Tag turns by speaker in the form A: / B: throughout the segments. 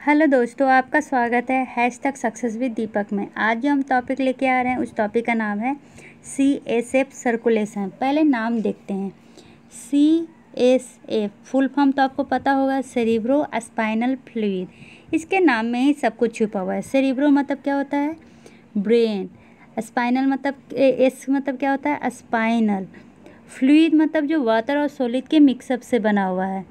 A: Hello दोस्तों, आपका स्वागत है हैशटैग सक्सेस विद दीपक में। आज जो हम टॉपिक लेके आ रहे हैं उस टॉपिक का नाम है CSF सर्कुलेशन। पहले नाम देखते हैं। CSF फुल फॉर्म तो आपको पता होगा, सेरिब्रो स्पाइनल फ्लूइड। इसके नाम में ही सब कुछ छुपा हुआ है। सेरिब्रो मतलब क्या होता है? ब्रेन। स्पाइनल मतलब एस मतलब क्या होता है? स्पाइनल। फ्लूइड मतलब जो वाटर और सॉलिड के मिक्सअप से बना हुआ है।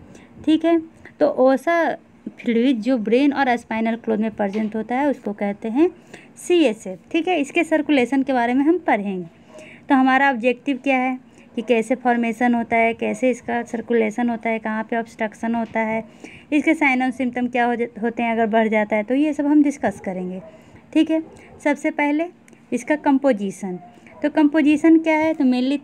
A: ठीक है, तो ऐसा फ्लूइड जो ब्रेन और स्पाइनल क्लोज में प्रेजेंट होता है उसको कहते हैं CSF। ठीक है, इसके सर्कुलेशन के बारे में हम पढ़ेंगे। तो हमारा ऑब्जेक्टिव क्या है कि कैसे फॉर्मेशन होता है, कैसे इसका सर्कुलेशन होता है, कहाँ पे ऑब्स्ट्रक्शन होता है, इसके साइन और सिम्टम क्या होते हैं अगर बढ़ जाता है, तो ये सब हम डिस्कस करेंगे। ठीक है, सबसे पहले इसका कंपोजिशन। तो कंपोजिशन क्या है? तो मेनली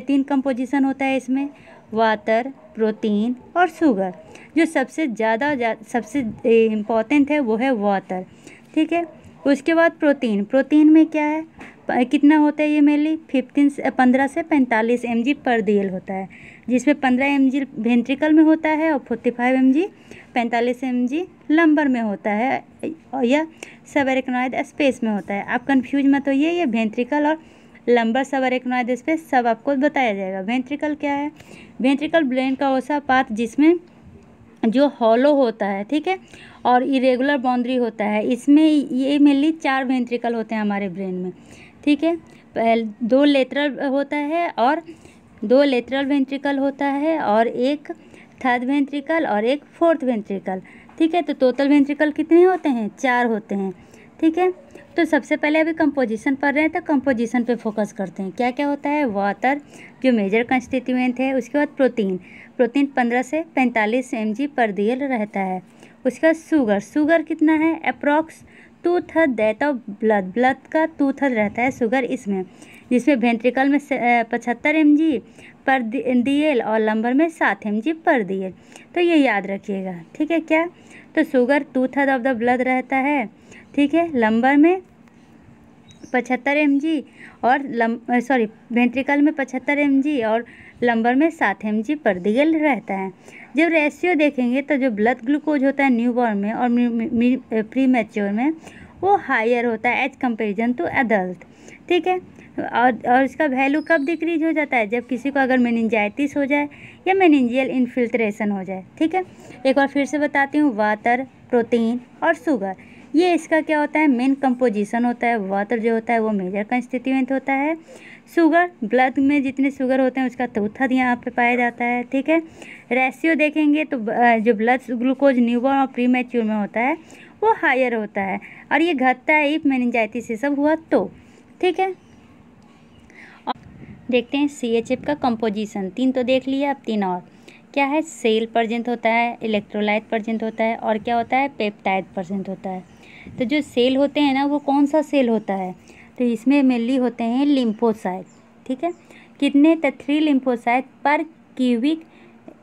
A: 3 कंपोजिशन होता है इसमें, वाटर, प्रोटीन और शुगर। जो सबसे सबसे इम्पॉर्टेंट है वो है वाटर। ठीक है, उसके बाद प्रोटीन। प्रोटीन में क्या है, कितना होता है? ये मेनली 15 से 45 mg पर DL होता है, जिसमें 15 mg वेंट्रिकल में होता है और 45 mg 45 mg लंबर में होता है, या सबएरेक्नोइड स्पेस में होता है। आप कंफ्यूज मत होइए, ये वेंट्रिकल और लंबर सबएरेक्नोइड स्पेस सब आपको बताया जाएगा। वेंट्रिकल क्या है? वेंट्रिकल ब्रेन का वैसा पार्ट जिसमें जो हॉलो होता है, ठीक है, और इरेगुलर बाउंड्री होता है। इसमें ये मेनली 4 वेंट्रिकल होते हैं हमारे ब्रेन में। ठीक है, 2 लेटरल होता है और 2 लेटरल वेंट्रिकल होता है और एक थर्ड वेंट्रिकल और एक फोर्थ वेंट्रिकल। ठीक है, तो टोटल वेंट्रिकल कितने होते हैं? 4 होते हैं। ठीक है, तो सबसे पहले अभी कंपोजिशन पढ़ रहे हैं तो कंपोजिशन पे फोकस करते हैं। क्या क्या होता है? वाटर जो मेजर कंस्टिट्यूएंट है, उसके बाद प्रोटीन। प्रोटीन 15 से 45 mg पर DL रहता है। उसके बाद शुगर। शुगर कितना है? Approx 2/3 that of blood. Blood का 2/3 रहता है शुगर इसमें, जिसमें वेंट्रिकल में 75 mg पर DL और लंबर में 7 mg पर DL। तो ये याद रखिएगा। ठीक है, क्या? तो शुगर 2/3 ऑफ द ब्लड रहता है। ठीक है, लंबर में 75 mg और वेंट्रिकल में 75 mg और लंबर में 7 mg पर DL रहता है। जब रेशियो देखेंगे तो जो ब्लड ग्लूकोज होता है न्यूबॉर्न में और प्री मैच्योर में वो हायर होता है एज कंपेरिजन टू एडल्ट। ठीक है, और इसका वैल्यू कब डिक्रीज हो जाता है? जब किसी को अगर मेनिंजाइटिस हो जाए या मेनिंजियल इन्फिल्ट्रेशन हो जाए। ठीक है, एक बार फिर से बताती हूँ। वाटर, प्रोटीन और शुगर, ये इसका क्या होता है? मेन कंपोजिशन होता है। वाटर जो होता है वो मेजर कंस्टिट्यूएंट होता है। शुगर, ब्लड में जितने शुगर होते हैं उसका 1/4 यहाँ पे पाया जाता है। ठीक है, रेशियो देखेंगे तो जो ब्लड ग्लूकोज न्यूबॉर्न और प्री मैच्योर में होता है वो हायर होता है, और ये घटता है इफ मेनिंजाइटिस ये सब हुआ तो। ठीक है, देखते हैं CHF का कंपोजिशन। 3 तो देख लिया, अब 3 और। क्या है? सेल प्रेजेंट होता है, इलेक्ट्रोलाइट प्रेजेंट होता है, और क्या होता है? पेप्टाइड प्रेजेंट होता है। तो जो सेल होते हैं ना, वो कौन सा सेल होता है? तो इसमें मेनली होते हैं लिम्फोसाइट। ठीक है, कितने? तो 3 लिम्फोसाइट पर क्यूबिक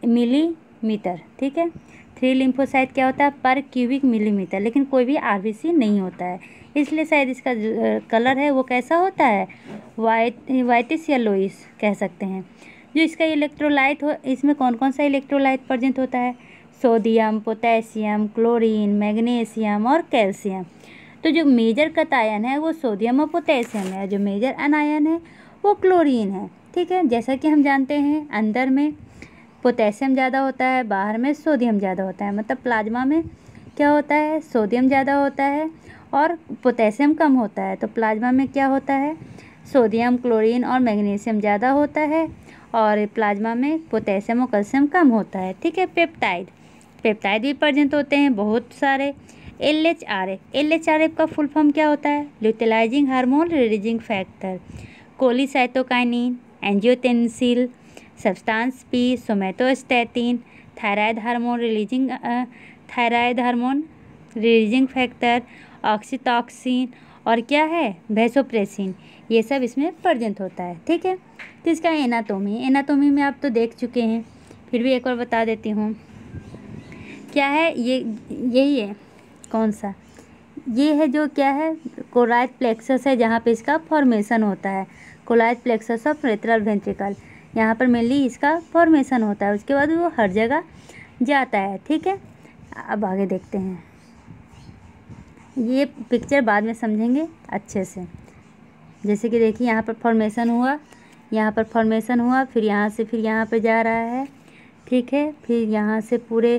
A: मिलीमीटर। ठीक है, 3 लिम्फोसाइट क्या होता है? पर क्यूबिक मिलीमीटर। लेकिन कोई भी RBC नहीं होता है, इसलिए शायद इसका कलर है वो कैसा होता है? वाइटिश या लोइस कह सकते हैं। जो इसका इलेक्ट्रोलाइट हो, इसमें कौन कौन सा इलेक्ट्रोलाइट प्रेजेंट होता है? सोडियम, पोटेशियम, क्लोरीन, मैग्नीशियम और कैल्शियम। तो जो मेजर कटायन है वो सोडियम और पोटेशियम है, जो मेजर अनायन है वो क्लोरीन है। ठीक है, जैसा कि हम जानते हैं अंदर में पोटेशियम ज़्यादा होता है, बाहर में सोडियम ज़्यादा होता है। मतलब प्लाज्मा में क्या होता है? सोडियम ज़्यादा होता है और पोटेशियम कम होता है। तो प्लाज्मा में क्या होता है? सोडियम, क्लोरीन और मैग्नीशियम ज़्यादा होता है, और प्लाज्मा में पोटेशियम और कैल्शियम कम होता है। ठीक है, पेप्टाइड भी प्रेजेंट होते हैं बहुत सारे। LHRF का फुल फॉर्म क्या होता है? Luteinising hormone releasing factor. Cholecystokinin, angiotensin, substance P, somatostatin, thyroid hormone releasing factor, oxytocin, और क्या है? वैसोप्रेसिन। ये सब इसमें प्रेजेंट होता है। ठीक है, तो इसका एनाटोमी में आप तो देख चुके हैं, फिर भी एक बार बता देती हूँ। क्या है? यही है। कौन सा? ये है जो क्या है? कोराइड प्लेक्सस है, जहाँ पे इसका फॉर्मेशन होता है। Choroid plexus of lateral ventricle, यहाँ पर मेनली इसका फॉर्मेशन होता है। उसके बाद वो हर जगह जाता है। ठीक है, अब आगे देखते हैं। ये पिक्चर बाद में समझेंगे अच्छे से। जैसे कि देखिए यहाँ पर फॉर्मेशन हुआ, यहाँ पर फॉर्मेशन हुआ, फिर यहाँ से फिर यहाँ पर जा रहा है, ठीक है। फिर यहाँ से पूरे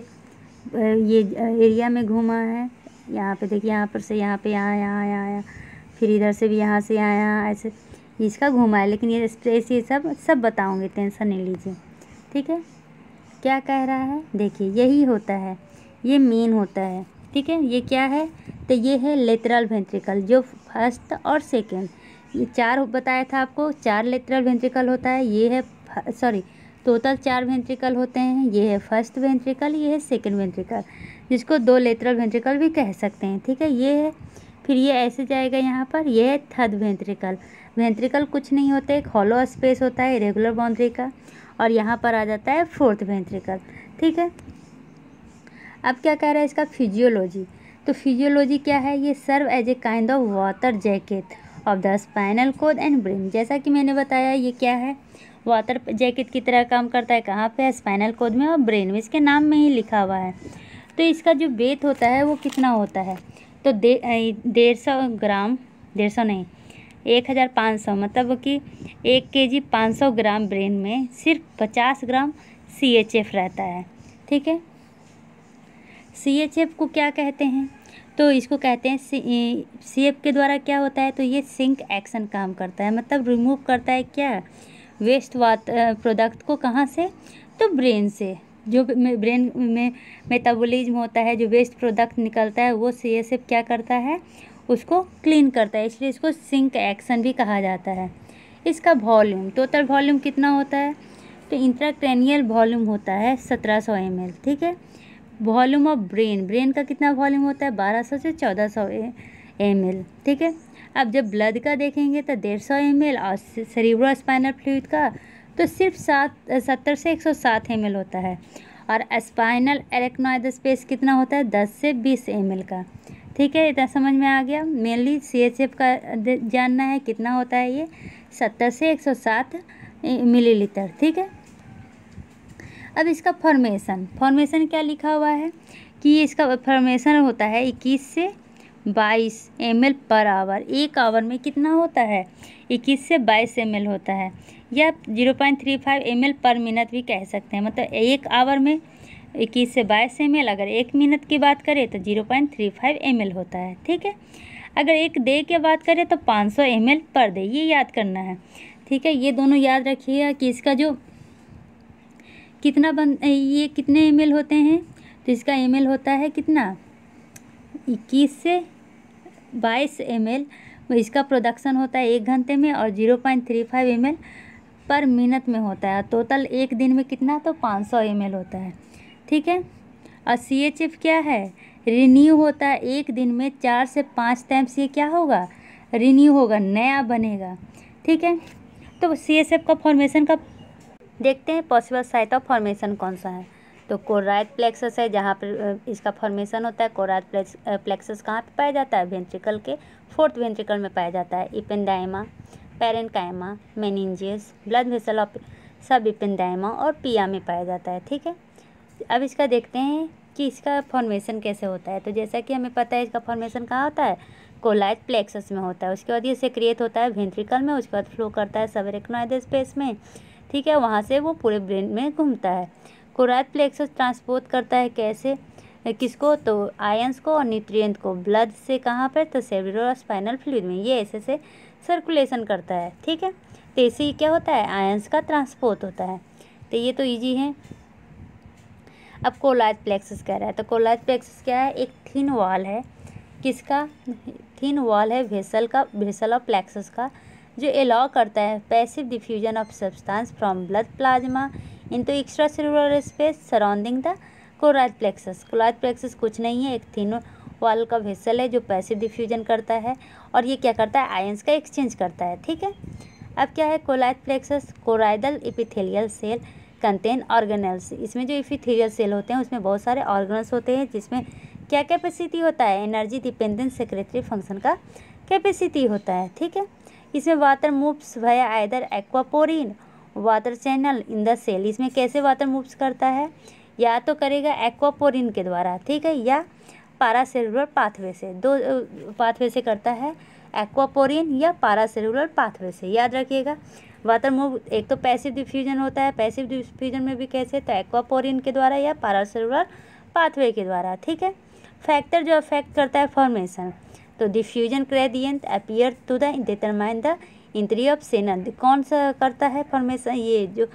A: ये एरिया में घूमा है। यहाँ पे देखिए, यहाँ पर से यहाँ पे यहाँ यहाँ यहाँ यहाँ, फिर इधर से भी यहाँ से यहाँ यहाँ, ऐसे इसका घूमा है। लेकिन ये स्पेस ये सब बताऊँगी, टेंशन नहीं लीजिए, ठीक है। क्या कह रहा है, देखिए यही होता है, ये मेन होता है, ठीक है। ये क्या है, तो ये है लेटरल वेंट्रिकल, जो फर्स्ट और सेकेंड, ये 4 बताया था आपको, 4 लेटरल वेंट्रिकल होता है। ये है टोटल 4 वेंट्रिकल होते हैं। ये है फर्स्ट वेंट्रिकल, ये है सेकेंड वेंट्रिकल, जिसको 2 लेटरल वेंट्रिकल भी कह सकते हैं, ठीक है। ये है, फिर ये ऐसे जाएगा यहाँ पर, ये है थर्ड वेंट्रिकल। वेंट्रिकल कुछ नहीं होते, एक हॉलो स्पेस होता है इरेगुलर बाउंड्री का, और यहाँ पर आ जाता है फोर्थ वेंट्रिकल, ठीक है। अब क्या कह रहा है इसका फिजियोलॉजी, तो फिजियोलॉजी क्या है, ये serve as a kind of water jacket of the spinal cord and brain. जैसा कि मैंने बताया, ये क्या है, वाटर जैकेट की तरह काम करता है। कहाँ पे, स्पाइनल कॉर्ड में और ब्रेन में, इसके नाम में ही लिखा हुआ है। तो इसका जो वेट होता है वो कितना होता है, तो 150 ग्राम, 150 नहीं, 1500, मतलब कि 1 kg 500 ग्राम ब्रेन में सिर्फ 50 ग्राम CHF रहता है, ठीक है। CHF को क्या कहते हैं, तो इसको कहते हैं CF के द्वारा क्या होता है, तो ये सिंक एक्शन काम करता है, मतलब रिमूव करता है क्या, वेस्ट वाटर प्रोडक्ट को। कहाँ से, तो ब्रेन से। जो ब्रेन में मेटाबॉलिज्म होता है, जो वेस्ट प्रोडक्ट निकलता है, वो CSF क्या करता है, उसको क्लीन करता है, इसलिए इसको सिंक एक्शन भी कहा जाता है। इसका वॉल्यूम, टोटल वॉल्यूम कितना होता है, तो इंट्राक्रैनियल वॉल्यूम होता है 1700 ml, ठीक है। वॉल्यूम ऑफ ब्रेन का कितना वॉल्यूम होता है, 1200 से 1400 ml, ठीक है। अब जब ब्लड का देखेंगे तो 150 ml, और सेरिब्रो स्पाइनल फ्लूइड का तो सिर्फ 70 से 107 ml होता है। और स्पाइनल एरेक्नॉइड स्पेस कितना होता है, 10 से 20 ml का, ठीक है। इतना समझ में आ गया। मेनली CHF का जानना है, कितना होता है ये, 70 से 107 मिलीलीटर, ठीक है। अब इसका फॉर्मेशन क्या लिखा हुआ है, कि इसका फॉर्मेशन होता है 21 से 22 ml पर आवर। 1 आवर में कितना होता है, 21 से 22 ml होता है, या 0.35 ml पर मिनट भी कह सकते हैं। मतलब 1 आवर में 21 से 22 ml, अगर 1 मिनट की बात करें तो 0.35 ml होता है, ठीक है। अगर 1 डे की बात करें तो 500 ml पर डे, ये याद करना है, ठीक है। ये दोनों याद रखिएगा कि इसका जो ये कितने ml होते हैं, तो इसका ml होता है कितना, 21 से 22 ml, इसका प्रोडक्शन होता है 1 घंटे में, और 0.35 ml पर मिनट में होता है। टोटल 1 दिन में कितना, तो 500 ml होता है, ठीक है। और CHF क्या है, रिन्यू होता है 1 दिन में 4 से 5 टाइम्स, ये क्या होगा, रिन्यू होगा, नया बनेगा, ठीक है। तो CHF का फॉर्मेशन का देखते हैं, पॉसिबल साइट ऑफ फॉर्मेशन कौन सा है, तो कोराइड प्लेक्सस है, जहाँ पर इसका फॉर्मेशन होता है। कोराइड प्लेक्सस कहाँ पे पाया जाता है, वेंट्रिकल के 4th वेंट्रिकल में पाया जाता है। इपेंडाइमा, पैरेन्काइमा, मेनिंजियस, ब्लड वेसल ऑफ सब इपेंडाइमा और पिया में पाया जाता है, ठीक है। अब इसका देखते हैं कि इसका फॉर्मेशन कैसे होता है। तो जैसा कि हमें पता है, इसका फॉर्मेशन कहाँ होता है, कोलाइड प्लेक्सस में होता है। उसके बाद ये सेक्रिएट होता है वेंट्रिकल में, उसके बाद फ्लो करता है सबरेक्नॉइड स्पेस में, ठीक है। वहाँ से वो पूरे ब्रेन में घूमता है। कोराइड प्लेक्सस ट्रांसपोर्ट करता है कैसे, किसको, तो आयंस को और न्यूट्रिएंट को ब्लड से, कहाँ पर, तो सेरेब्रो स्पाइनल फ्लूइड में, ये ऐसे से सर्कुलेशन करता है, ठीक है। तो इससे क्या होता है, आयंस का ट्रांसपोर्ट होता है। तो ये तो ईजी है। अब कोलाइड प्लेक्सस कह रहा है, तो कोलाइड प्लेक्सस क्या है, एक थिन वॉल है, किसका, थिन वॉल है वेसल ऑफ प्लेक्सस का, जो अलाउ करता है passive diffusion of substance from blood plasma into extra cellular space surrounding the choroid plexus. Choroid plexus कुछ नहीं है, एक थिन वॉल का वेसल है जो पैसिव डिफ्यूजन करता है, और ये क्या करता है, आयंस का एक्सचेंज करता है, ठीक है। अब क्या है choroid plexus, choroidal epithelial cell contain organelles. इसमें जो एपिथेलियल सेल होते हैं उसमें बहुत सारे ऑर्गेनल्स होते हैं, जिसमें क्या कैपेसिटी होता है, एनर्जी डिपेंडेंट सेक्रेटरी फंक्शन का कैपेसिटी होता है, ठीक है। इसमें water moves via either aquaporin water channel in the cell. इसमें कैसे वाटर मूव्स करता है, या तो करेगा एक्वापोरिन के द्वारा, ठीक है, या पारासेल्युलर पाथवे से, दो पाथवे से करता है, एक्वापोरिन या पारासेल्युलर पाथवे से, याद रखिएगा। वाटर मूव एक तो पैसिव डिफ्यूजन होता है, पैसिव डिफ्यूजन में भी कैसे, तो एक्वापोरिन के द्वारा या पारासेल्युलर पाथवे के द्वारा, ठीक है। फैक्टर जो अफेक्ट करता है फॉर्मेशन, तो diffusion gradient appear to the determine the entry of signal, कौन सा करता है फॉर्मेशन, ये जो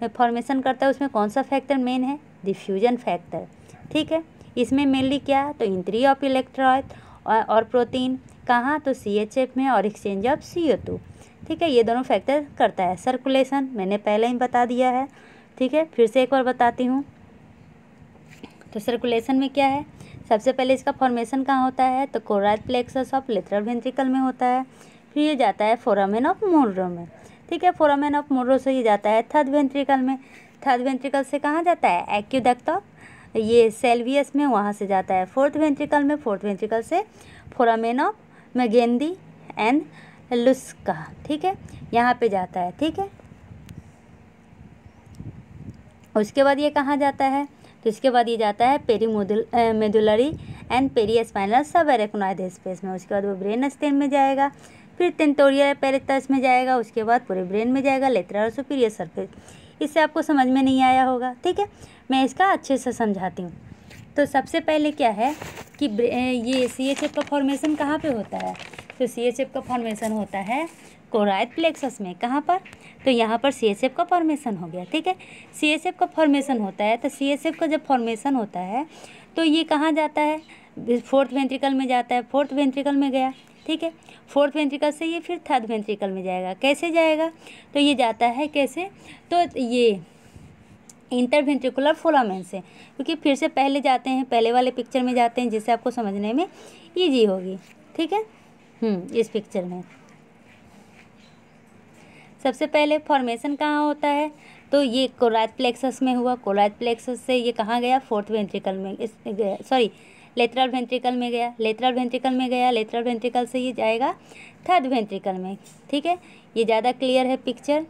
A: फॉर्मेशन करता है उसमें कौन सा फैक्टर मेन है, डिफ्यूजन फैक्टर, ठीक है। इसमें मेनली क्या, तो एंट्री ऑफ इलेक्ट्रॉन और प्रोटीन कहाँ, तो CHF में, और एक्सचेंज ऑफ CO2, ठीक है। ये दोनों फैक्टर करता है। सर्कुलेशन मैंने पहले ही बता दिया है, ठीक है, फिर से एक बार बताती हूँ। तो सर्कुलेशन में क्या है, सबसे पहले इसका फॉर्मेशन कहाँ होता है, तो choroid plexus of lateral ventricle में होता है, फिर ये जाता है फोरामेन ऑफ मुनरो में, ठीक है। फोरामेन ऑफ मुनरो से ये जाता है थर्ड वेंट्रिकल में, थर्ड वेंट्रिकल से कहाँ जाता है, एक्यूडक्ट ऑफ ये सेल्वियस में, वहाँ से जाता है फोर्थ वेंट्रिकल में, फोर्थ वेंट्रिकल से फोरामेन ऑफ मैगेंदी एंड लुस्का, ठीक है, यहाँ पे जाता है, ठीक है। उसके बाद ये कहाँ जाता है, तो इसके बाद ये जाता है मेडुलरी एंड पेरीस्पाइनल सब एरेक्नोइड स्पेस में, उसके बाद वो ब्रेन स्टेम में जाएगा, फिर टेंटोरियल एपेरेटस में जाएगा, उसके बाद पूरे ब्रेन में जाएगा, लेटरल और सुपीरियर सरफेस। इससे आपको समझ में नहीं आया होगा, ठीक है, मैं इसका अच्छे से समझाती हूँ। तो सबसे पहले क्या है कि ये CHF का फॉर्मेशन कहाँ पे होता है, तो CHF का फॉर्मेशन होता है कोराइड प्लेक्सस में, कहाँ पर, तो यहाँ पर CHF का फॉर्मेशन हो गया, ठीक है। CHF का फॉर्मेशन होता है, तो CHF का जब फॉर्मेशन होता है तो ये कहाँ जाता है, फोर्थ वेंट्रिकल में जाता है, फोर्थ वेंट्रिकल में गया, ठीक है। फोर्थ वेंट्रिकल से ये फिर थर्ड वेंट्रिकल में जाएगा, कैसे जाएगा, तो ये जाता है कैसे, तो ये इंटरवेंट्रिकुलर फोरामेन से, क्योंकि फिर से पहले जाते हैं, पहले वाले पिक्चर में जाते हैं, जिससे आपको समझने में ईजी होगी, ठीक है। इस पिक्चर में सबसे पहले फॉर्मेशन कहाँ होता है, तो ये कोराइड प्लेक्सस में हुआ, कोराइड प्लेक्सस से ये कहाँ गया, फोर्थ वेंट्रिकल में गया, सॉरी लेटरल वेंट्रिकल में गया, लेटरल वेंट्रिकल में गया, लेटरल वेंट्रिकल से ये जाएगा थर्ड वेंट्रिकल में, ठीक है। ये ज़्यादा क्लियर है पिक्चर,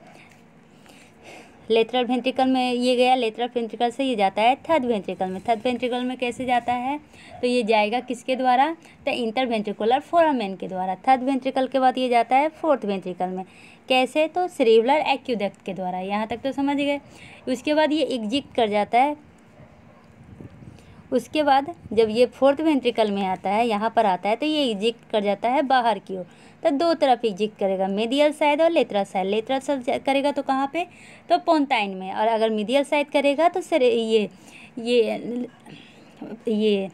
A: लेटरल वेंट्रिकल में ये गया, लेटरल वेंट्रिकल से ये जाता है थर्ड वेंट्रिकल में, थर्ड वेंट्रिकल में कैसे जाता है, तो ये जाएगा किसके द्वारा, तो इंटरवेंट्रिकुलर फोरामेन के द्वारा। थर्ड वेंट्रिकल के बाद ये जाता है फोर्थ वेंट्रिकल में, कैसे, तो सेरेब्रल एक्यूडक्ट के द्वारा, यहाँ तक तो समझ गए। उसके बाद ये एग्जिट कर जाता है, उसके बाद जब ये फोर्थ वेंट्रिकल में आता है, यहाँ पर आता है, तो ये एग्जिट कर जाता है बाहर की ओर, तो दो तरफ एग्जिट करेगा, मेडियल साइड और लेटरल साइड। लेटरल साइड करेगा तो कहाँ पे, तो पोंटाइन में, और अगर मीडियल साइड करेगा तो ये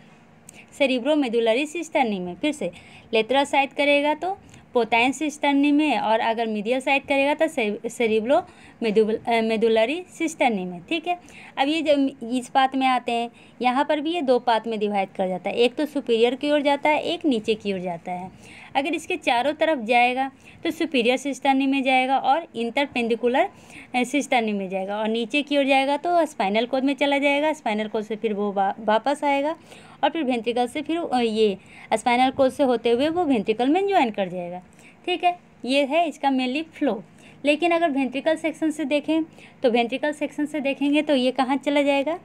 A: सेरिब्रोमेडुलरी सिस्टर्नी में। फिर से लेटरल साइड करेगा तो पोंटाइन सिस्टर्नी में, और अगर मीडियल साइड करेगा तो सेरिब्रो मेडुलरी सिस्टर्नी में, ठीक है। अब ये जब इस पार्ट में आते हैं, यहाँ पर भी ये दो पार्ट में डिवाइड कर जाता है, एक तो सुपीरियर की ओर जाता है, एक नीचे की ओर जाता है। अगर इसके चारों तरफ जाएगा तो सुपीरियर सिस्टर्नी में जाएगा और इंटरपेंडिकुलर सिस्टर्नी में जाएगा, और नीचे की ओर जाएगा तो स्पाइनल कॉर्ड में चला जाएगा, स्पाइनल कॉर्ड से फिर वो वापस आएगा, और फिर वेंट्रिकल से फिर ये स्पाइनल कॉर्ड से होते हुए वो वेंट्रिकल में ज्वाइन कर जाएगा, ठीक है। ये है इसका मेनली फ्लो। लेकिन अगर वेंट्रिकल सेक्शन से देखें, तो वेंट्रिकल सेक्शन से देखेंगे तो ये कहाँ चला जाएगा,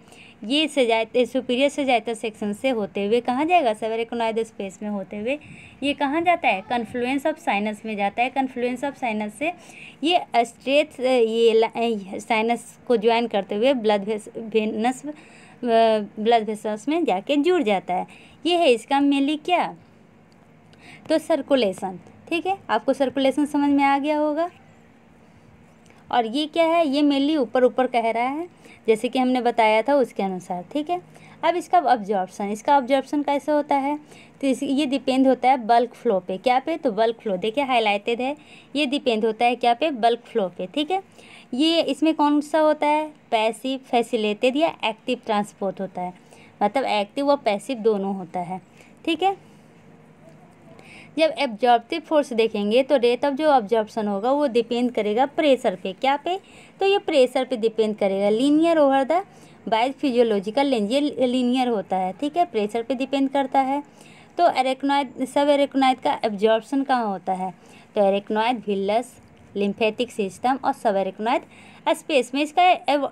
A: ये से जाते सुपीरियर से जाता सेक्शन से होते हुए कहाँ जाएगा, सबएरेक्नोइड स्पेस में होते हुए ये कहाँ जाता है, कन्फ्लुएंस ऑफ साइनस में जाता है। कन्फ्लुएंस ऑफ साइनस से ये स्ट्रेट ये साइनस को ज्वाइन करते हुए ब्लड वेसल्स में जाके जुड़ जाता है। ये है इसका मेनली क्या, तो सर्कुलेशन, ठीक है। आपको सर्कुलेशन समझ में आ गया होगा। और ये क्या है, ये मेनली ऊपर ऊपर कह रहा है, जैसे कि हमने बताया था उसके अनुसार, ठीक है। अब इसका ऑब्जॉर्प्शन, इसका ऑब्जॉर्प्शन कैसे होता है, तो ये डिपेंड होता है बल्क फ्लो पे, क्या पे, तो बल्क फ्लो, देखिए हाईलाइटेड है, ये डिपेंड होता है क्या पे, बल्क फ्लो पे, ठीक है। ये इसमें कौन सा होता है, पैसिव फैसिलिटेटेड या एक्टिव ट्रांसपोर्ट होता है, मतलब एक्टिव और पैसिव दोनों होता है, ठीक है। जब एब्जॉर्प्टिव फोर्स देखेंगे तो रेट ऑफ जो ऑब्जॉर्प्शन होगा वो डिपेंड करेगा प्रेशर पे, क्या पे, तो ये प्रेशर पे डिपेंड करेगा। Linear over the by physiological range, ये लीनियर होता है, ठीक है, प्रेशर पे डिपेंड करता है। तो एरेक्नोइड सब एरेक्नोइड का एब्जॉर्प्शन कहाँ होता है, तो एरेक्नोइड विलस लिम्फेटिक सिस्टम और सबएरेक्नोइड स्पेस में इसका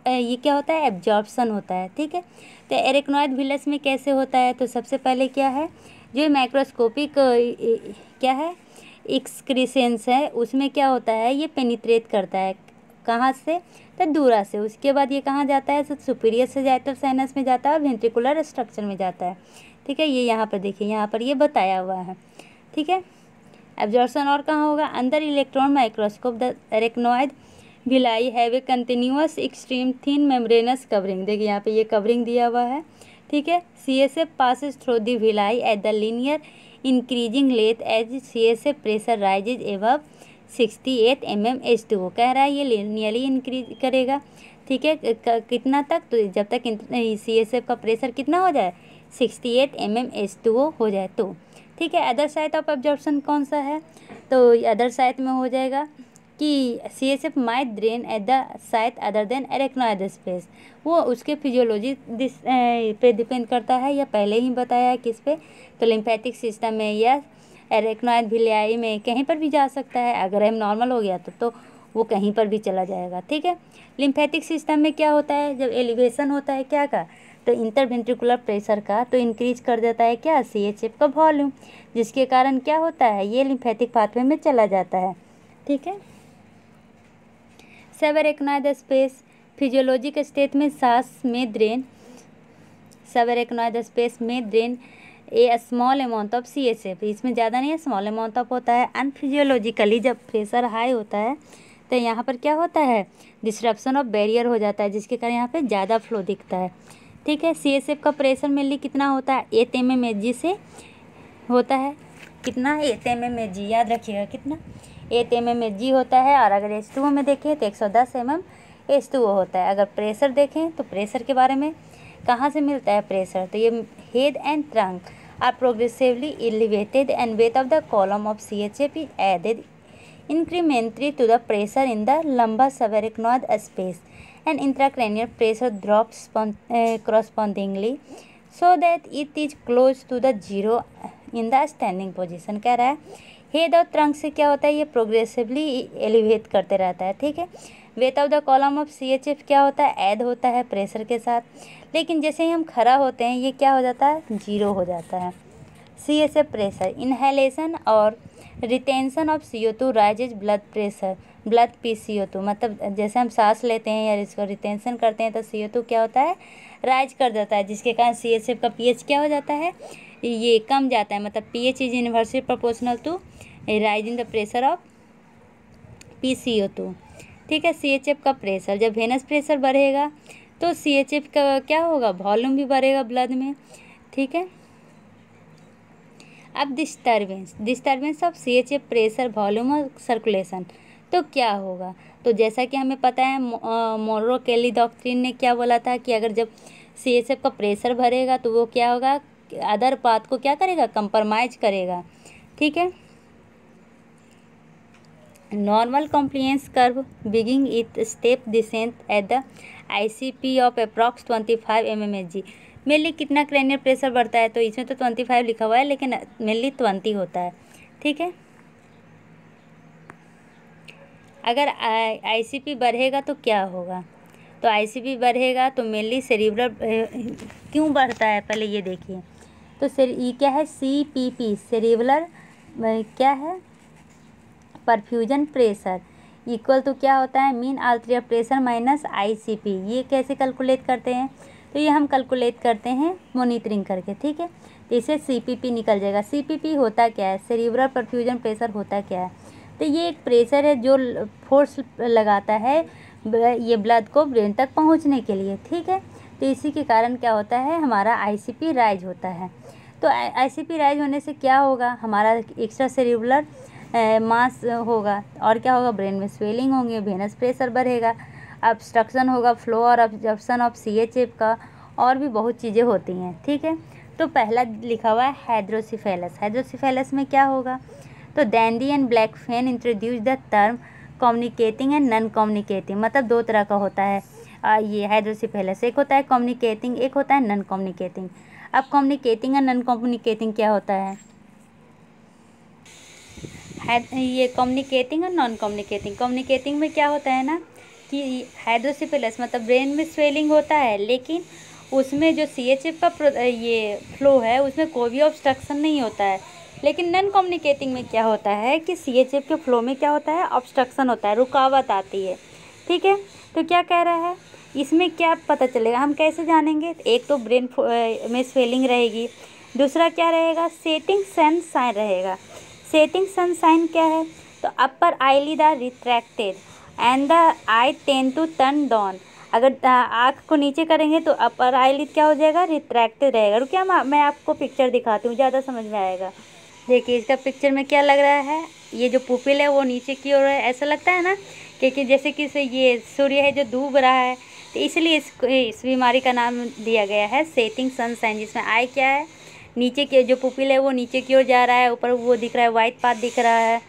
A: ये क्या होता है, एब्जॉर्प्शन होता है। ठीक है, तो एरेक्नोइड विलस में कैसे होता है, तो सबसे पहले क्या है, जो माइक्रोस्कोपिक क्या है एक्सक्रीसेंस है, उसमें क्या होता है, ये पेनिट्रेट करता है कहाँ से, तो दूरा से। उसके बाद ये कहाँ जाता है, तो सुपीरियर सेजाइटल साइनस में जाता है और वेंट्रिकुलर स्ट्रक्चर में जाता है। ठीक है, ये यहाँ पर देखिए, यहाँ पर ये बताया हुआ है। ठीक है, एब्जॉर्प्शन और कहाँ होगा, अंदर electron microscope. The arachnoid villi have a continuous extreme thin membranes covering. देखिए यहाँ पे ये कवरिंग दिया हुआ है। ठीक है, CSF passes through the villi at the linear increasing length as CSF pressure rises above 68 mm H2O। कह रहा है ये लिनियरली इंक्रीज करेगा। ठीक है, कितना तक, तो जब तक CSF का प्रेशर कितना हो जाए, 68 mm H2O हो जाए तो। ठीक है, अदर साइट ऑफ एब्जॉर्प्शन कौन सा है, तो अदर साइट में हो जाएगा कि CSF might drain at the site other than arachnoid space. वो उसके फिजियोलॉजी पे डिपेंड करता है, या पहले ही बताया है किस पे, तो लिम्फेटिक सिस्टम में या एरेक्नोइड विलाई में कहीं पर भी जा सकता है। अगर हम नॉर्मल हो गया तो वो कहीं पर भी चला जाएगा। ठीक है, लिम्फेटिक सिस्टम में क्या होता है, जब एलिवेशन होता है क्या का, तो इंटरवेंट्रिकुलर प्रेशर का, तो इंक्रीज कर देता है क्या, CHF का वॉल्यूम, जिसके कारण क्या होता है, ये लिम्फेटिक पाथवे में चला जाता है। ठीक है, सबएरेक्नोइड स्पेस फिजियोलॉजिक स्टेट में सांस में ड्रेन, सबएरेक्नोइड स्पेस में drain A small amount of CSF, इसमें ज़्यादा नहीं है, स्मॉल अमाउंट ऑफ होता है। अनफिजियोलॉजिकली जब प्रेशर हाई होता है तो यहाँ पर क्या होता है, डिस्ट्रप्शन ऑफ बैरियर हो जाता है, जिसके कारण यहाँ पे ज़्यादा फ्लो दिखता है। ठीक है, CSF का प्रेशर मेनली कितना होता है, 8 mmHg से होता है। कितना, 8 mmHg, याद रखिएगा कितना, 8 mmHg होता है। और अगर H2O में देखें तो 110 mm H2O होता है। अगर प्रेशर देखें तो प्रेशर के बारे में कहाँ से मिलता है प्रेशर, तो ये head and trunk are progressively elevated and weight of the column of CHF is added incrementally to the pressure in the lumbar subarachnoid space and intracranial pressure drops correspondingly so that it is close to the zero in the standing position। कह रहा है head और trunk से क्या होता है, ये progressively elevate करते रहता है। ठीक है, wait of the column of CHF क्या होता है, ऐड होता है प्रेशर के साथ, लेकिन जैसे ही हम खड़ा होते हैं ये क्या हो जाता है, जीरो हो जाता है। CSF प्रेशर, इनहेलेशन और retention of CO2 rises blood pressure, blood PCO2, मतलब जैसे हम सांस लेते हैं या इसको रिटेंशन करते हैं तो CO2 क्या होता है, राइज कर जाता है, जिसके कारण CSF का pH क्या हो जाता है, ये कम जाता है। मतलब pH is inversely proportional to rise in the pressure of PCO2। ठीक है, CHF का प्रेशर, जब वेनस प्रेशर बढ़ेगा तो CHF का क्या होगा, वॉल्यूम भी बढ़ेगा ब्लड में। ठीक है, अब disturbance of CHF pressure, volume और सर्कुलेशन, तो क्या होगा, तो जैसा कि हमें पता है मोनरो केली डॉक्ट्रिन ने क्या बोला था कि अगर जब CHF का प्रेशर बढ़ेगा तो वो क्या होगा, अदर पाथ को क्या करेगा, कंप्रोमाइज करेगा। ठीक है, normal compliance curve begin it step descent at the ICP of approx 25 mmHg। Mainly कितना क्रेनियल प्रेशर बढ़ता है, तो इसमें तो 25 लिखा हुआ है लेकिन मेनली 20 होता है। ठीक है, अगर ICP बढ़ेगा तो क्या होगा, तो ICP बढ़ेगा तो मेनली सेरिब्रल क्यों बढ़ता है, पहले ये देखिए, तो ये क्या है, CPP सेरिब्रल क्या है, परफ्यूजन प्रेशर इक्वल टू क्या होता है, mean arterial pressure minus ICP। ये कैसे कैलकुलेट करते हैं, तो ये हम कैलकुलेट करते हैं मॉनिटरिंग करके। ठीक है, तो इसे CPP निकल जाएगा। CPP होता क्या है, सेरिब्रल परफ्यूजन प्रेशर होता क्या है, तो ये एक प्रेशर है जो फोर्स लगाता है ये ब्लड को ब्रेन तक पहुंचने के लिए। ठीक है, तो इसी के कारण क्या होता है, हमारा ICP राइज होता है। तो ICP राइज होने से क्या होगा, हमारा एक्स्ट्रा सेरिब्रल मास होगा, और क्या होगा, ब्रेन में स्वेलिंग होंगे, वेनस प्रेशर बढ़ेगा, ऑब्स्ट्रक्शन होगा फ्लो और ऑब्जर्प्शन ऑफ CHF का, और भी बहुत चीज़ें होती हैं। ठीक है, तो पहला लिखा हुआ है हाइड्रोसिफेलस। हाइड्रोसिफेलस में क्या होगा, तो dandy and black fan introduce the term communicating and non communicating, मतलब दो तरह का होता है ये हाइड्रोसिफेलस, एक होता है कम्युनिकेटिंग, एक होता है नॉन कम्युनिकेटिंग। अब कम्युनिकेटिंग और नॉन कम्युनिकेटिंग क्या होता है, ये कम्युनिकेटिंग और नॉन कम्युनिकेटिंग। कम्युनिकेटिंग में क्या होता है ना कि हाइड्रोसिफिलस मतलब ब्रेन में स्वेलिंग होता है, लेकिन उसमें जो CHF का ये फ्लो है उसमें कोई भी ऑब्स्ट्रक्शन नहीं होता है। लेकिन नॉन कम्युनिकेटिंग में क्या होता है कि CHF के फ्लो में क्या होता है, ऑब्स्ट्रक्शन होता है, रुकावट आती है। ठीक है, तो क्या कह रहा है इसमें, क्या पता चलेगा, हम कैसे जानेंगे? एक तो ब्रेन में स्वेलिंग रहेगी, दूसरा क्या रहेगा, सेटिंग सन साइन रहेगा। सेटिंग सन साइन क्या है, तो upper eyelid are retracted and the eye tend to turn down. अगर आँख को नीचे करेंगे तो अपर आईलिड क्या हो जाएगा, रिट्रैक्टेड रहेगा। रुकिए मैं आपको पिक्चर दिखाती हूँ, ज़्यादा समझ में आएगा। देखिए इसका पिक्चर में क्या लग रहा है, ये जो पुपिल है वो नीचे की ओर है, ऐसा लगता है ना, क्योंकि जैसे कि ये सूर्य है जो डूब रहा है, तो इसलिए इस बीमारी का नाम दिया गया है सेटिंग सन साइन, जिसमें आई क्या है, नीचे के जो पुपिल है वो नीचे की ओर जा रहा है, ऊपर वो दिख रहा है, वाइट पार्ट दिख रहा है।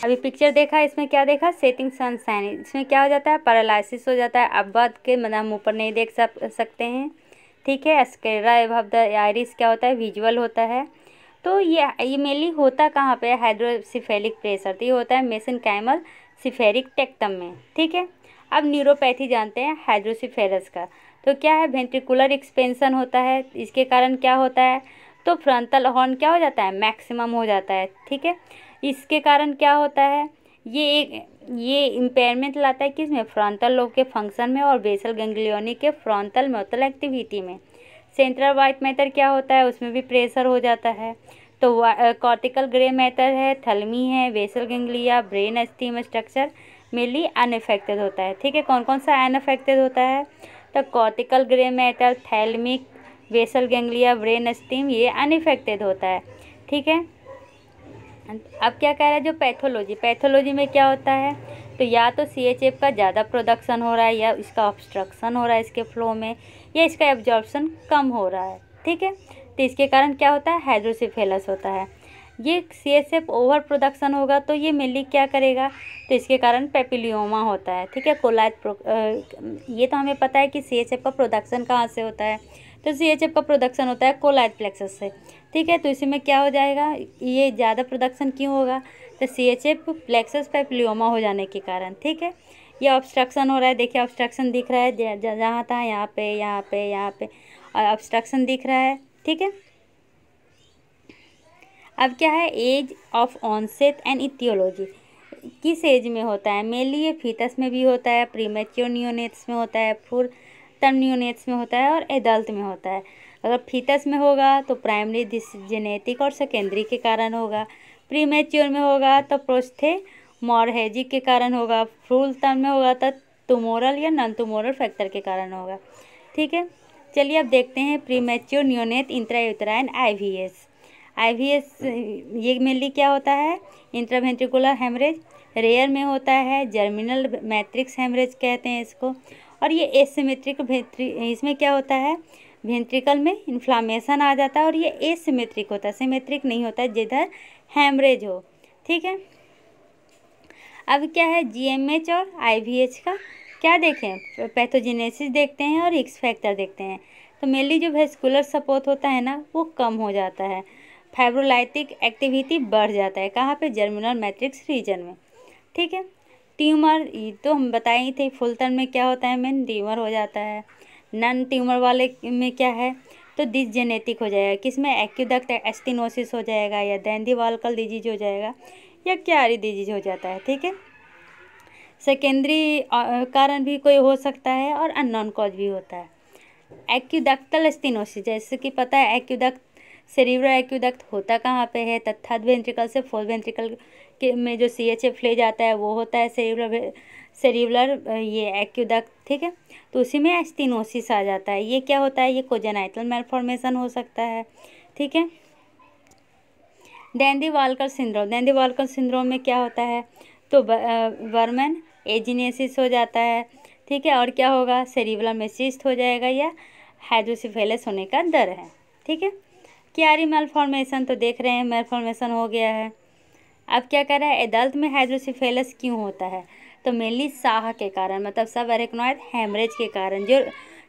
A: अभी पिक्चर देखा, इसमें क्या देखा, सेटिंग सन साइन। इसमें क्या हो जाता है, पैरालिसिस हो जाता है, अब बात के मतलब हम ऊपर नहीं देख सकते हैं। ठीक है, स्क्लेरा एबव द आइरिस क्या होता है, विजुअल होता है। तो ये मेनली होता कहाँ पे, हाइड्रोसिफेलिक प्रेशर, तो ये होता है मेसेनकाइमल सिफेरिक टेक्टम में। ठीक है, अब न्यूरोपैथी जानते हैं हाइड्रोसिफेरस का। तो क्या है, वेंट्रिकुलर एक्सपेंशन होता है, इसके कारण क्या होता है, तो फ्रंटल हॉर्न क्या हो जाता है, मैक्सिमम हो जाता है। ठीक है, इसके कारण क्या होता है, ये इम्पेयरमेंट लाता है किसमें, फ्रंटल लोब के फंक्शन में और बेसल गैंग्लियोनी के फ्रंटल मोटल एक्टिविटी में। सेंट्रल वाइट मैटर क्या होता है, उसमें भी प्रेशर हो जाता है। तो कॉर्टिकल ग्रे मैटर है, थैलेमी है, basal ganglia, brain stem structure mainly unaffected होता है। ठीक है, कौन कौन सा अनअफेक्टेड होता है, तो cortical grey matter, thalamic, basal ganglia, brain stem, ये अनअफेक्टेड होता है। ठीक है, अब क्या कह रहा है, जो पैथोलॉजी में क्या होता है, तो या तो CHF का ज़्यादा प्रोडक्शन हो रहा है, या इसका ऑब्स्ट्रक्शन हो रहा है इसके फ्लो में, या इसका एब्जॉर्प्शन कम हो रहा है। ठीक है, तो इसके कारण क्या होता है, हाइड्रोसिफेलस होता है। ये CHF ओवर प्रोडक्शन होगा तो ये मेनली क्या करेगा, तो इसके कारण पेपिलियोमा होता है। ठीक है, ये तो हमें पता है कि CHF का प्रोडक्शन कहाँ से होता है, तो CHF का प्रोडक्शन होता है कोलाइड प्लेक्सस से। ठीक है, तो इसी में क्या हो जाएगा, ये ज़्यादा प्रोडक्शन क्यों होगा, तो CHF प्लेक्सस पेपिलियोमा हो जाने के कारण। ठीक है, ये ऑब्स्ट्रक्शन हो रहा है, देखिए ऑब्स्ट्रक्शन दिख रहा है, जहाँ था यहाँ पे यहाँ पे यहाँ पे ऑब्स्ट्रक्शन दिख रहा है। ठीक है, अब क्या है, age of onset and aetiology, किस एज में होता है, मेनली ये फीटस में भी होता है, प्रीमेच्योर नियोनेट्स में होता है, फुल टर्म नियोनेट्स में होता है, और एडल्ट में होता है। अगर फीटस में होगा तो प्राइमरी जेनेटिक और सेकेंडरी के कारण होगा, प्रीमेच्योर में होगा तो प्रोस्थेमोरहेजिक के कारण होगा, फुल टर्म में होगा तो ट्यूमोरल या नॉन ट्यूमोरल फैक्टर के कारण होगा। ठीक है, चलिए अब देखते हैं प्रीमेच्योर नियोनेट इंट्रायूटेराइन IVS ये मेनली क्या होता है, इंट्रावेंट्रिकुलर हेमरेज, रेयर में होता है, जर्मिनल मैट्रिक्स हेमरेज कहते हैं इसको। और ये एसिमेट्रिक इसमें क्या होता है, वेंट्रिकल में इन्फ्लामेशन आ जाता है, और ये एसिमेट्रिक होता है, सिमेट्रिक नहीं होता है जिधर हेमरेज हो। ठीक है, अब क्या है, GMH और IVH का क्या देखें, पैथोजेनेसिस देखते हैं और एक्स फैक्टर देखते हैं। तो मेनली जो वेस्कुलर सपोर्ट होता है ना वो कम हो जाता है, फाइब्रोलाइटिक एक्टिविटी बढ़ जाता है, कहाँ पे, जर्मिनल मैट्रिक्स रीजन में। ठीक है, ट्यूमर ये तो हम बताए ही थे, फुल टर्म में क्या होता है, मेन ट्यूमर हो जाता है। नॉन ट्यूमर वाले में क्या है, तो डिसजेनेटिक हो जाएगा, किसमें, एक्यूडक्ट स्टेनोसिस हो जाएगा, या डेंड्रीवाल्कल डिजीज हो जाएगा, या क्यारी डिजीज हो जाता है। ठीक है, सेकेंडरी कारण भी कोई हो सकता है, और अननोन कॉज भी होता है। एक्यूडक्टल स्टेनोसिस, जैसे कि पता है एक्यूडक्ट, सेरिब्रल एक्यूडक्ट होता कहाँ पे है, थर्ड वेंट्रिकल से फोर्थ वेंट्रिकल के में जो CHF ले जाता है वो होता है सेरिब्रल ये एक्यूडक्ट। ठीक है, तो उसी में स्टेनोसिस आ जाता है। ये क्या होता है, ये कोजेनाइटल मैलफॉर्मेशन हो सकता है। ठीक है, डेंड्रीवाल्कर सिंड्रोम में क्या होता है, तो वर्मन एजिनेसिस हो जाता है। ठीक है, और क्या होगा, सेरिब्रम में सिस्ट हो जाएगा, या हाइड्रोसिफेलस होने का डर है। ठीक है, क्यारी मैलफॉर्मेशन तो देख रहे हैं, मैलफॉर्मेशन हो गया है। अब क्या कर रहा है, एडल्ट में हाइड्रोसिफेलस क्यों होता है, तो मेनली साह के कारण, मतलब सब एरेक्नॉइड हेमरेज के कारण, जो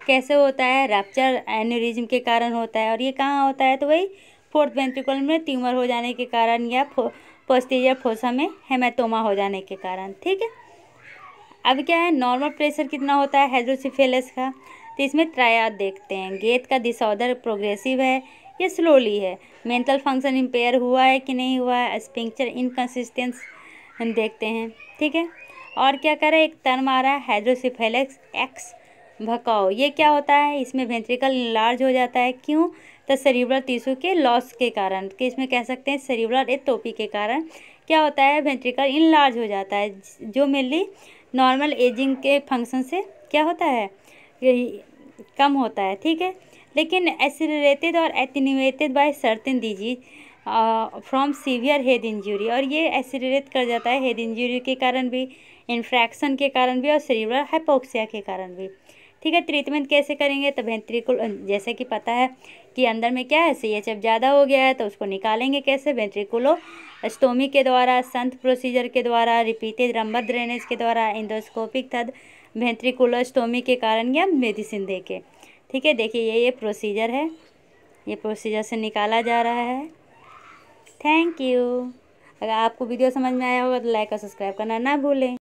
A: कैसे होता है, रप्चर एन्यूरिज्म के कारण होता है। और ये कहाँ होता है, तो वही फोर्थ वेंट्रिकल में ट्यूमर हो जाने के कारण, या पोस्टीरियर फोसा में हेमाटोमा हो जाने के कारण। ठीक है, अब क्या है, नॉर्मल प्रेशर कितना होता है हाइड्रोसिफेलस का, तो इसमें ट्रायड देखते हैं। गेट का डिसऑर्डर प्रोग्रेसिव है या स्लोली है, मेंटल फंक्शन इम्पेयर हुआ है कि नहीं हुआ है, स्पिंक्चर इनकंसिस्टेंस हम देखते हैं। ठीक है, और क्या करें, एक टर्म आ रहा है हाइड्रोसिफेलस एक्स भकाओ। ये क्या होता है, इसमें वेंट्रिकल इनलार्ज हो जाता है। क्यों, तो सेरिब्रल टिश्यू के लॉस के कारण, कि इसमें कह सकते हैं सेरिब्रल एट्रोफी के कारण क्या होता है, वेंट्रिकल इनलार्ज हो जाता है, जो मेनली नॉर्मल एजिंग के फंक्शन से क्या होता है, कम होता है। ठीक है, लेकिन एक्सीलरेटेड और attenuated by certain disease from severe head injury, और ये एक्सीलरेट कर जाता है हेड इंजरी के कारण भी, इन्फ्रैक्शन के कारण भी, और सेरिब्रल हाइपोक्सिया के कारण भी। ठीक है, ट्रीटमेंट कैसे करेंगे, तो वेंट्रिकुल, जैसे कि पता है कि अंदर में क्या है, CHF ज़्यादा हो गया है, तो उसको निकालेंगे कैसे, वेंट्रिकुलोस्टोमी के द्वारा, संथ प्रोसीजर के द्वारा, रिपीटेड रंबर ड्रेनेज के द्वारा, एंडोस्कोपिक थर्ड वेंट्रिकुलोस्टोमी के कारण, या मेडिसिन देके। ठीक है, देखिए ये प्रोसीजर है, ये प्रोसीजर से निकाला जा रहा है। Thank you. अगर आपको वीडियो समझ में आया होगा तो लाइक और सब्सक्राइब करना ना भूलें।